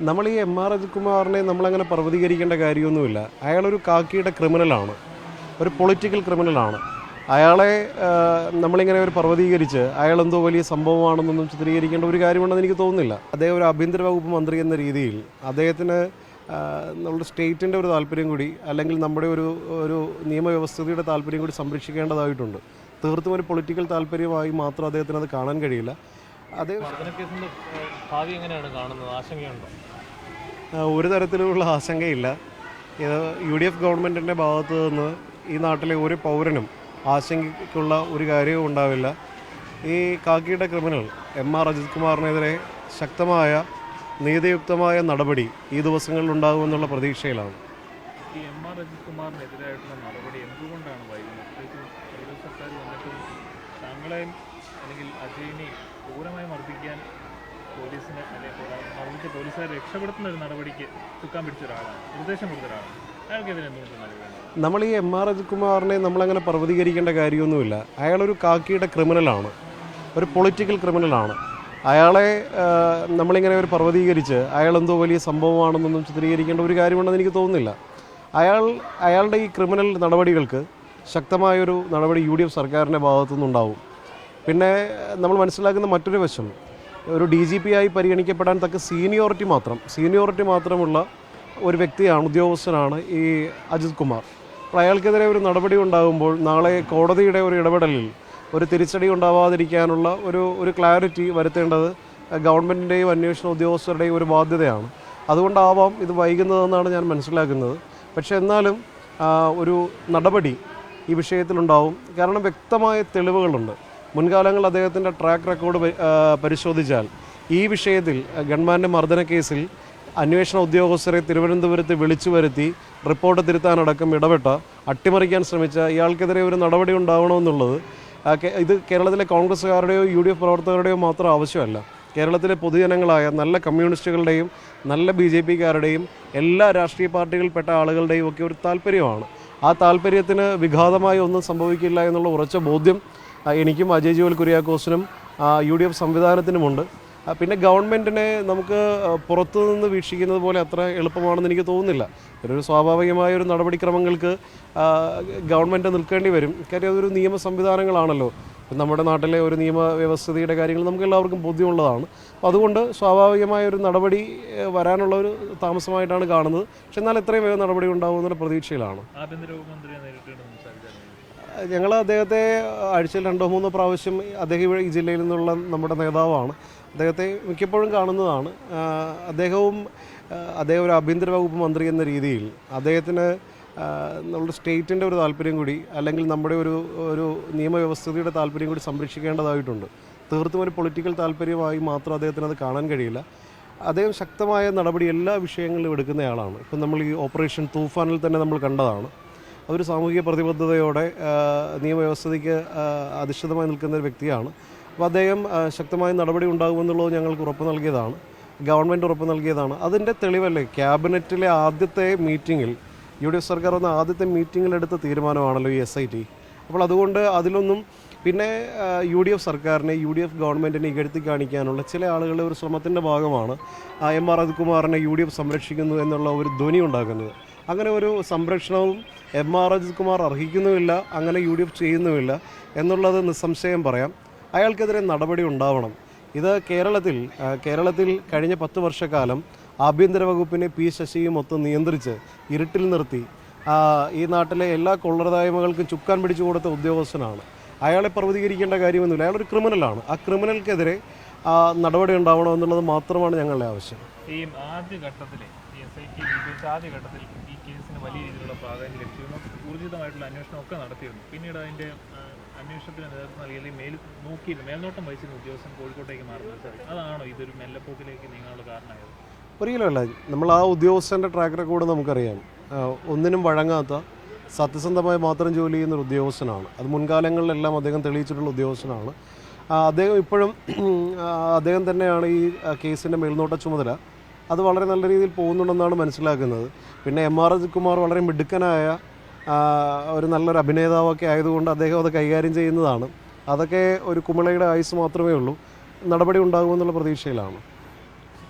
നമ്മൾ ഈ എം.ആർ. അജിത് കുമാറിനെ നമ്മളങ്ങനെ പർവ്വതീകരിക്കേണ്ട കാര്യമൊന്നുമില്ല. അയാളൊരു കാക്കിയുടെ ക്രിമിനലാണ്, ഒരു പൊളിറ്റിക്കൽ ക്രിമിനലാണ്. അയാളെ നമ്മളിങ്ങനെ ഒരു പർവ്വതീകരിച്ച് അയാളെന്തോ വലിയ സംഭവമാണെന്നൊന്നും ചിത്രീകരിക്കേണ്ട ഒരു കാര്യമുണ്ടെന്ന് എനിക്ക് തോന്നുന്നില്ല. അദ്ദേഹം ഒരു ആഭ്യന്തര വകുപ്പ് മന്ത്രി എന്ന രീതിയിൽ അദ്ദേഹത്തിന് നമ്മുടെ സ്റ്റേറ്റിൻ്റെ ഒരു താല്പര്യം കൂടി, അല്ലെങ്കിൽ നമ്മുടെ ഒരു നിയമവ്യവസ്ഥയുടെ താല്പര്യം കൂടി സംരക്ഷിക്കേണ്ടതായിട്ടുണ്ട്. തീർത്തും ഒരു പൊളിറ്റിക്കൽ താല്പര്യമായി മാത്രം അദ്ദേഹത്തിന് അത് കാണാൻ കഴിയില്ല. ഒരു തരത്തിലുള്ള ആശങ്കയില്ല. UDF ഗവൺമെൻറ്റിൻ്റെ ഭാഗത്തു നിന്ന് ഈ നാട്ടിലെ ഒരു പൗരനും ആശങ്കയ്ക്കുള്ള ഒരു കാര്യവും ഉണ്ടാവില്ല. ഈ കാക്കിയുടെ ക്രിമിനൽ എം.ആർ. അജിത് കുമാറിനെതിരെ ശക്തമായ നീതിയുക്തമായ നടപടി ഈ ദിവസങ്ങളിൽ ഉണ്ടാകുമെന്നുള്ള പ്രതീക്ഷയിലാണ്. ഈ എം.ആർ. അജിത് കുമാറിനെതിരായിട്ടുള്ള നടപടി എന്തുകൊണ്ടാണ് വൈകുന്നത്? സർക്കാർ വന്നിട്ടും താങ്കളെയും അല്ലെങ്കിൽ അജയിനെ ക്രൂരമായി മർദ്ദിക്കാൻ പോലീസിനെ അല്ലെങ്കിൽ മർദ്ദിച്ച പോലീസുകാരെ രക്ഷപ്പെടുത്തുന്ന ഒരു നടപടിക്ക് ചുക്കാൻ പിടിച്ച ഒരാളാണ്, നിർദ്ദേശം കൊടുത്ത ഒരാളാണ്. അയാൾക്കെതിരെ എന്തുകൊണ്ട് നടപടി? നമ്മൾ ഈ എം.ആർ. അജിത് കുമാറിനെ നമ്മളങ്ങനെ പർവ്വതീകരിക്കേണ്ട കാര്യമൊന്നുമില്ല. അയാളൊരു കാക്കിയുടെ ക്രിമിനലാണ്, ഒരു പൊളിറ്റിക്കൽ ക്രിമിനലാണ്. അയാളെ നമ്മളിങ്ങനെ ഒരു പർവ്വതീകരിച്ച് അയാളെന്തോ വലിയ സംഭവമാണെന്നൊന്നും ചിത്രീകരിക്കേണ്ട ഒരു കാര്യമുണ്ടെന്ന് എനിക്ക് തോന്നുന്നില്ല. അയാളുടെ ഈ ക്രിമിനൽ നടപടികൾക്ക് ശക്തമായൊരു നടപടി UDF സർക്കാരിൻ്റെ ഭാഗത്തുനിന്നുണ്ടാവും. പിന്നെ നമ്മൾ മനസ്സിലാക്കുന്ന മറ്റൊരു വശം, ഒരു DGP ആയി പരിഗണിക്കപ്പെടാൻ തക്ക സീനിയോറിറ്റി മാത്രമുള്ള ഒരു വ്യക്തിയാണ്, ഉദ്യോഗസ്ഥനാണ് ഈ അജിത് കുമാർ. അപ്പോൾ അയാൾക്കെതിരെ ഒരു നടപടി ഉണ്ടാകുമ്പോൾ നാളെ കോടതിയുടെ ഒരു ഇടപെടലിൽ ഒരു തിരിച്ചടി ഉണ്ടാവാതിരിക്കാനുള്ള ഒരു ക്ലാരിറ്റി വരുത്തേണ്ടത് ഗവൺമെൻറ്റിൻ്റെയും അന്വേഷണ ഉദ്യോഗസ്ഥരുടെയും ഒരു ബാധ്യതയാണ്. അതുകൊണ്ടാവാം ഇത് വൈകുന്നതെന്നാണ് ഞാൻ മനസ്സിലാക്കുന്നത്. പക്ഷേ എന്നാലും ഒരു നടപടി ഈ വിഷയത്തിലുണ്ടാവും. കാരണം വ്യക്തമായ തെളിവുകളുണ്ട്. മുൻകാലങ്ങളിൽ അദ്ദേഹത്തിൻ്റെ ട്രാക്ക് റെക്കോർഡ് പരിശോധിച്ചാൽ ഈ വിഷയത്തിൽ ഗൺമാൻ്റെ മർദ്ദന കേസിൽ അന്വേഷണ ഉദ്യോഗസ്ഥരെ തിരുവനന്തപുരത്ത് വിളിച്ചു വരുത്തി റിപ്പോർട്ട് തിരുത്താനടക്കം ഇടപെട്ട, അട്ടിമറിക്കാൻ ശ്രമിച്ച ഇയാൾക്കെതിരെ ഒരു നടപടി ഉണ്ടാവണമെന്നുള്ളത് ഇത് കേരളത്തിലെ കോൺഗ്രസ്സുകാരുടെയോ UDF പ്രവർത്തകരുടെയോ മാത്രം ആവശ്യമല്ല. കേരളത്തിലെ പൊതുജനങ്ങളായ നല്ല കമ്മ്യൂണിസ്റ്റുകളുടെയും നല്ല BJPക്കാരുടെയും എല്ലാ രാഷ്ട്രീയ പാർട്ടികളിൽപ്പെട്ട ആളുകളുടെയും ഒക്കെ ഒരു താല്പര്യമാണ്. ആ താല്പര്യത്തിന് വിഘാതമായി ഒന്നും സംഭവിക്കില്ല എന്നുള്ള ഉറച്ച ബോധ്യം എനിക്കും അജയ് ജോയൽ കുര്യാക്കോസിനും UDF സംവിധാനത്തിനുമുണ്ട്. പിന്നെ ഗവൺമെൻറ്റിനെ നമുക്ക് പുറത്തുനിന്ന് വീക്ഷിക്കുന്നത് പോലെ അത്ര എളുപ്പമാണെന്ന് എനിക്ക് തോന്നുന്നില്ല. ഒരു സ്വാഭാവികമായ ഒരു നടപടിക്രമങ്ങൾക്ക് ഗവൺമെൻറ് നിൽക്കേണ്ടി വരും. കാര്യം അതൊരു നിയമ സംവിധാനങ്ങളാണല്ലോ. നമ്മുടെ നാട്ടിലെ ഒരു നിയമവ്യവസ്ഥയുടെ കാര്യങ്ങൾ നമുക്ക് എല്ലാവർക്കും ബോധ്യമുള്ളതാണ്. അപ്പോൾ അതുകൊണ്ട് സ്വാഭാവികമായ ഒരു നടപടി വരാനുള്ള ഒരു താമസമായിട്ടാണ് കാണുന്നത്. പക്ഷെ എന്നാൽ എത്രയും വേഗം നടപടി ഉണ്ടാകുമെന്നുള്ള പ്രതീക്ഷയിലാണ്. ഞങ്ങൾ അദ്ദേഹത്തെ ആഴ്ചയിൽ 2-3 പ്രാവശ്യം, അദ്ദേഹം ഈ ജില്ലയിൽ നിന്നുള്ള നമ്മുടെ നേതാവാണ്, അദ്ദേഹത്തെ മിക്കപ്പോഴും കാണുന്നതാണ്. അദ്ദേഹം ഒരു ആഭ്യന്തര വകുപ്പ് മന്ത്രി എന്ന രീതിയിൽ അദ്ദേഹത്തിന് നമ്മുടെ സ്റ്റേറ്റിൻ്റെ ഒരു താല്പര്യം കൂടി, അല്ലെങ്കിൽ നമ്മുടെ ഒരു നിയമവ്യവസ്ഥയുടെ താല്പര്യം കൂടി സംരക്ഷിക്കേണ്ടതായിട്ടുണ്ട്. തീർത്തും ഒരു പൊളിറ്റിക്കൽ താല്പര്യമായി മാത്രം അദ്ദേഹത്തിന് അത് കാണാൻ കഴിയില്ല. അദ്ദേഹം ശക്തമായ നടപടി എല്ലാ വിഷയങ്ങളിലും എടുക്കുന്നയാളാണ്. ഇപ്പം നമ്മൾ ഈ ഓപ്പറേഷൻ തൂഫാനിൽ തന്നെ നമ്മൾ കണ്ടതാണ്. അതൊരു സാമൂഹിക പ്രതിബദ്ധതയോടെ നിയമവ്യവസ്ഥയ്ക്ക് അധിഷ്ഠിതമായി നിൽക്കുന്ന ഒരു വ്യക്തിയാണ്. അപ്പോൾ അദ്ദേഹം ശക്തമായ നടപടി ഉണ്ടാകുമെന്നുള്ളത് ഞങ്ങൾക്ക് ഉറപ്പ് നൽകിയതാണ്, ഗവൺമെൻറ് ഉറപ്പ് നൽകിയതാണ്. അതിൻ്റെ തെളിവല്ലേ ക്യാബിനറ്റിലെ ആദ്യത്തെ മീറ്റിങ്ങിൽ, UDF സർക്കാർ വന്ന ആദ്യത്തെ മീറ്റിങ്ങിലെടുത്ത തീരുമാനമാണല്ലോ ഈ SIT. അപ്പോൾ അതുകൊണ്ട് അതിലൊന്നും പിന്നെ UDF സർക്കാരിനെ, UDF ഗവൺമെൻറ്റിനെ ഇകഴ്ത്തി കാണിക്കാനുള്ള ചില ആളുകളുടെ ഒരു ശ്രമത്തിൻ്റെ ഭാഗമാണ് എം.ആർ. അജിത് കുമാറിനെ UDF സംരക്ഷിക്കുന്നു എന്നുള്ള ഒരു ധ്വനി ഉണ്ടാക്കുന്നത്. അങ്ങനെ ഒരു സംരക്ഷണവും എം.ആർ. അജിത് കുമാർ അർഹിക്കുന്നുമില്ല, അങ്ങനെ UDF ചെയ്യുന്നുമില്ല എന്നുള്ളത് നിസ്സംശയം പറയാം. അയാൾക്കെതിരെ നടപടി ഉണ്ടാവണം. ഇത് കേരളത്തിൽ കഴിഞ്ഞ 10 വർഷക്കാലം ആഭ്യന്തര വകുപ്പിനെ P. ശശിയും ഒത്ത് നിയന്ത്രിച്ച് ഇരുട്ടിൽ നിർത്തി ഈ നാട്ടിലെ എല്ലാ കൊള്ളരുതായ്മകൾക്കും ചുക്കാൻ പിടിച്ചു കൊടുത്ത ഉദ്യോഗസ്ഥനാണ്. അയാളെ പർവ്വതീകരിക്കേണ്ട കാര്യമൊന്നുമില്ല. അയാളൊരു ക്രിമിനലാണ്. ആ ക്രിമിനൽക്കെതിരെ നടപടി ഉണ്ടാവണമെന്നുള്ളത് മാത്രമാണ് ഞങ്ങളുടെ ആവശ്യം. ഈ ആദ്യഘട്ടത്തിൽ ഈ കേസിന് വലിയ രീതിയിലുള്ള പ്രാധാന്യം ലഭിച്ചിരുന്നു, ഊർജിതമായിട്ടുള്ള അന്വേഷണം ഒക്കെ നടത്തിയിരുന്നു. പിന്നീട് അതിൻ്റെ അന്വേഷണത്തിന് നേതൃത്വം നൽകിയ മേൽനോട്ടം വഹിച്ചിരുന്ന ഉദ്യോഗസ്ഥൻ കോഴിക്കോട്ടേക്ക് മാറുന്നത് അതാണോ ഇതൊരു മെല്ലപ്പോക്കിലേക്ക് നീങ്ങാനുള്ള കാരണമായത്? ഒരിക്കലുമല്ല. നമ്മൾ ആ ഉദ്യോഗസ്ഥൻ്റെ ട്രാക്ക് റെക്കോർഡ് നമുക്കറിയാം. ഒന്നിനും വഴങ്ങാത്ത, സത്യസന്ധമായി മാത്രം ജോലി ചെയ്യുന്നൊരു ഉദ്യോഗസ്ഥനാണ്. അത് മുൻകാലങ്ങളിലെല്ലാം അദ്ദേഹം തെളിയിച്ചിട്ടുള്ള ഉദ്യോഗസ്ഥനാണ്. അദ്ദേഹം ഇപ്പോഴും അദ്ദേഹം തന്നെയാണ് ഈ കേസിൻ്റെ മേൽനോട്ട ചുമതല. അത് വളരെ നല്ല രീതിയിൽ പോകുന്നുണ്ടെന്നാണ് മനസ്സിലാക്കുന്നത്. പിന്നെ എം.ആർ. അജിത് കുമാർ വളരെ മിടുക്കനായ ഒരു നല്ലൊരു അഭിനേതാവൊക്കെ ആയതുകൊണ്ട് അദ്ദേഹം അത് കൈകാര്യം ചെയ്യുന്നതാണ്. അതൊക്കെ ഒരു കുമിളയുടെ ആയുസ് മാത്രമേ ഉള്ളൂ. നടപടി ഉണ്ടാകുമെന്നുള്ള പ്രതീക്ഷയിലാണ്.